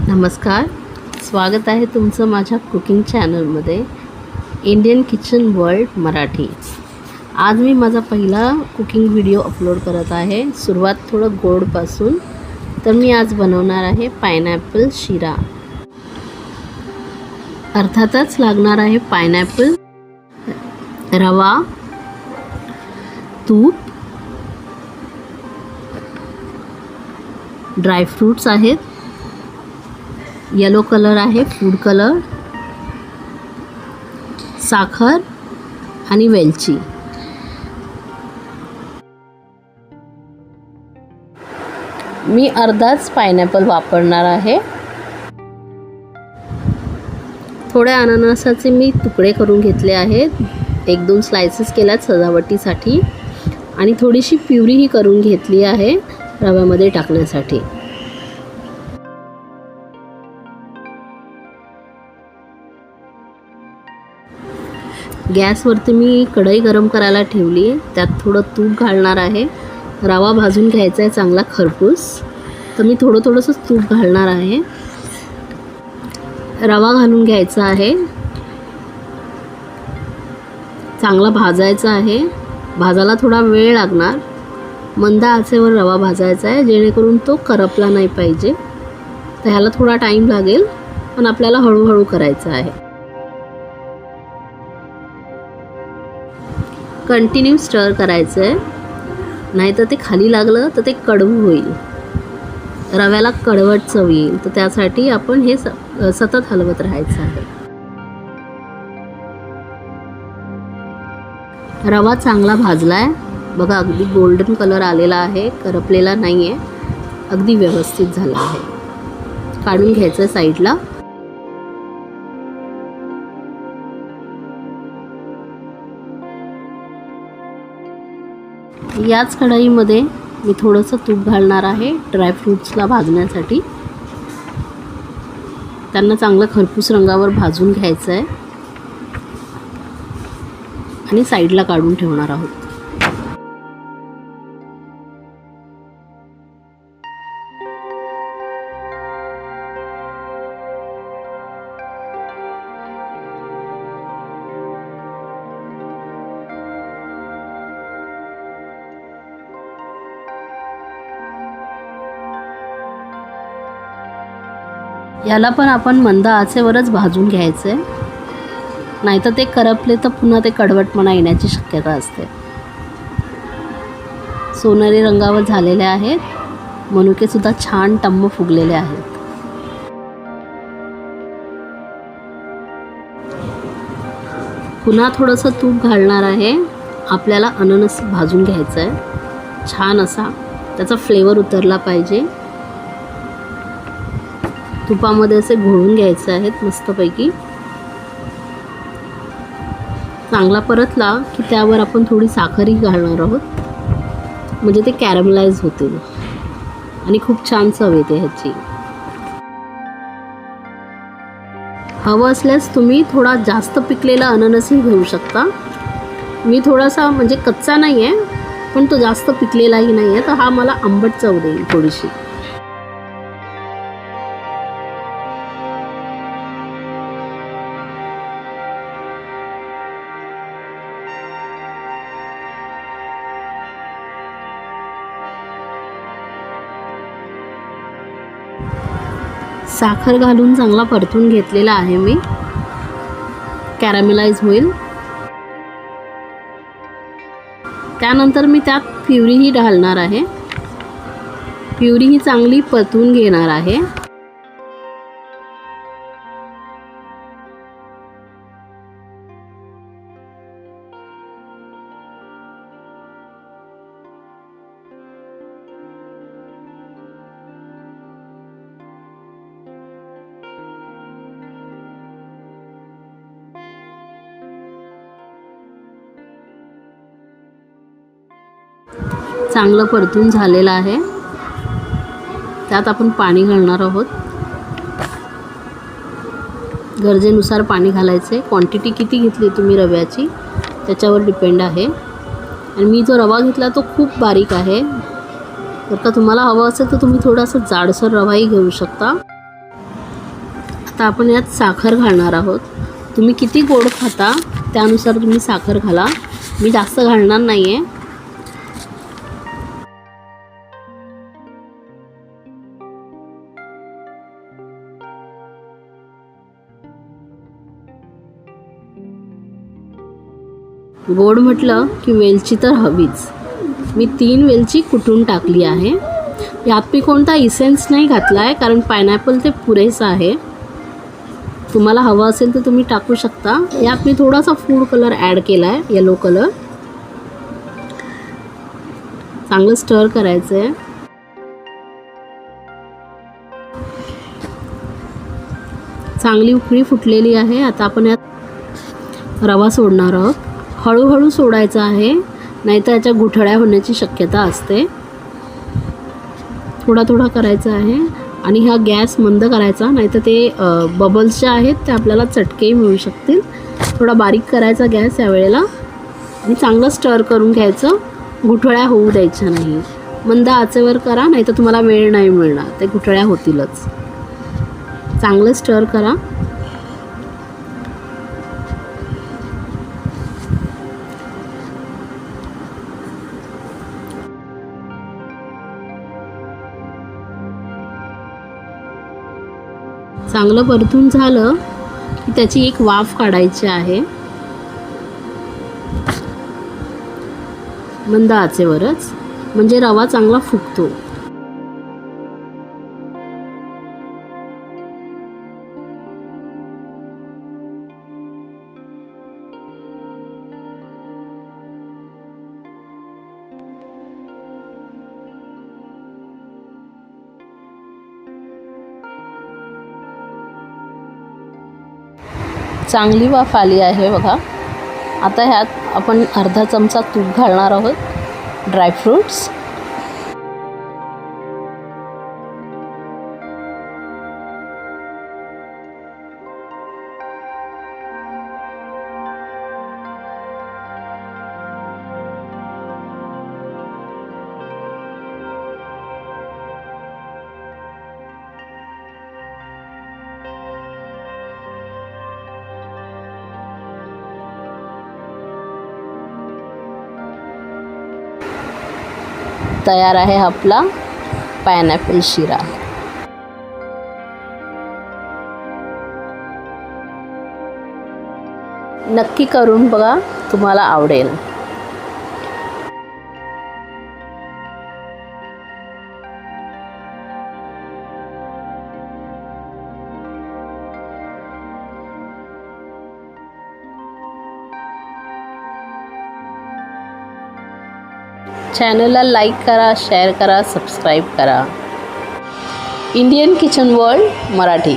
नमस्कार, स्वागत आहे तुमचं माझ्या कुकिंग चॅनलमध्ये इंडियन किचन वर्ल्ड मराठी। आज मी माझा पहिला कुकिंग व्हिडिओ अपलोड करत आहे। सुरुवात थोडं गोडपासून। तर मी आज बनवणार आहे पायनॅपल शिरा। अर्थातच लागणार आहे पायनॅपल, रवा, तूप, ड्रायफ्रूट्स आहेत, येलो कलर आहे फूड कलर, साखर आणि वेलची। मी अर्धाच पायनॅपल वापरणार आहे। थोड्या अननसाचे मी तुकडे करून घेतले आहेत, 1-2 स्लाइसेस केल्यात सजावटीसाठी आणि थोडीशी प्युरी ही करून घेतली आहे रव्यामध्ये टाकण्यासाठी। गॅसवरती मी कढई गरम करायला ठेवली, त्यात थोडं तूप घालणार आहे। रवा भाजून घ्यायचा आहे चांगला खरपूस, तर मी थोडंसं तूप घालणार आहे। रवा घालून घ्यायचा आहे, चांगला भाजायचा आहे। भाजायला थोडा वेळ लागणार, मंद आचेवर रवा भाजायचा आहे जेणेकरून तो करपला नाही पाहिजे। तर ह्याला थोडा टाईम लागेल, पण आपल्याला हळूहळू करायचं आहे। कंटिन्यू स्टर करायचं आहे, नाहीतर ते खाली लागलं तर ते कडवू होईल, रव्याला कडवट चव येईल। तर त्यासाठी आपण हे सतत हलवत राहायचं आहे। रवा चांगला भाजला आहे बघा, अगदी गोल्डन कलर आलेला आहे, करपलेला नाही आहे, अगदी व्यवस्थित झाला आहे। काढून घ्यायचं साईडला। याच कढईमध्ये मी थोडंसं तूप घालणार आहे ड्रायफ्रूट्सला भाजण्यासाठी। त्यांना चांगलं खरपूस रंगावर भाजून घ्यायचं आहे आणि साईडला काढून ठेवणार आहोत। याला पण आपण मंद आचेवरच भाजून घ्यायचं आहे, नाहीतर ते करपले तर पुन्हा ते कडवटपणा येण्याची शक्यता असते। सोनेरी रंगावर झालेले आहेत, मनुके सुद्धा छान टम्म फुगलेले आहेत। पुन्हा थोडंसं तूप घालणार आहे। आपल्याला अननस भाजून घ्यायचं आहे, छान असा त्याचा फ्लेवर उतरला पाहिजे। तुपामध्ये असे घोळून घ्यायचे आहेत मस्तपैकी। चांगला परतला की त्यावर आपण थोडी साखरही घालणार आहोत, म्हणजे ते कॅरमलाइज होतील आणि खूप छान चव येते ह्याची। हवं असल्यास तुम्ही थोडा जास्त पिकलेला अननसही घेऊ शकता। मी थोडासा म्हणजे कच्चा नाही आहे, पण तो जास्त पिकलेलाही नाही आहे, तर हा मला आंबट चव देईल थोडीशी। साखर घालून चांगला परतून घेतलेला आहे मी, कॅरमलाइज होईल। त्यानंतर मी त्यात प्युरी घालणार आहे, प्युरी ही चांगली परतून घेणार आहे। चांगलं परतून झालेलं आहे, त्यात आपण पाणी घालणार आहोत। गरजेनुसार पाणी घालायचे। क्वांटिटी किती घेतली तुम्ही रव्याची त्याच्यावर डिपेंड आहे। आणि मी जो रवा घेतला तो खूप बारीक आहे, जर का तुम्हाला हवं असेल तर तुम्ही थोडासा जाडसर रवाही घेऊ शकता। आता आपण यात साखर घालणार आहोत. तुम्ही किती गोड खाता त्यानुसार तुम्ही साखर घाला. मी जास्त घालणार नाही आहे. गोड म्हटलं की वेलची तर हवीच. मी 3 वेलची कुटून टाकली आहे. यात मी कोणता इसेन्स नाही घातला आहे कारण पायनॅपल ते पुरेसं आहे. तुम्हाला हवं असेल तर तुम्ही टाकू शकता. यात मी थोडासा फूड कलर ॲड केला आहे, येलो कलर. चांगलं स्टर करायचं आहे. चांगली उकळी फुटलेली आहे. आता आपण यात रवा सोडणार आहोत. हळूहळू सोडायचा आहे, नाहीतर याच्या गुठळ्या होण्याची शक्यता असते. थोडा थोडा करायचा आहे आणि हा गॅस मंद करायचा, नाहीतर ते बबल्स जे आहेत ते आपल्याला चटकेही मिळू शकतील. थोडा बारीक करायचा गॅस यावेळेला आणि चांगलं स्टर करून घ्यायचं. गुठळ्या होऊ द्यायच्या नाही. मंद आचेवर करा, नाहीतर तुम्हाला वेळ नाही मिळणार, ते गुठळ्या होतीलच. चांगलं स्टर करा. चांगलं परतून झालं की त्याची एक वाफ काढायची आहे, मंद आचेवरच, म्हणजे रवा चांगला फुगतो. चांगली वाफ आली आहे बघा. आता ह्यात आपण अर्धा चमचा तूप घालणार आहोत. ड्रायफ्रूट्स, तयार आहे आपला पायनॅपल शिरा. नक्की करून बघा, तुम्हाला आवडेल. चॅनलला लाईक करा, शेअर करा, सबस्क्राईब करा. Indian kitchen world Marathi.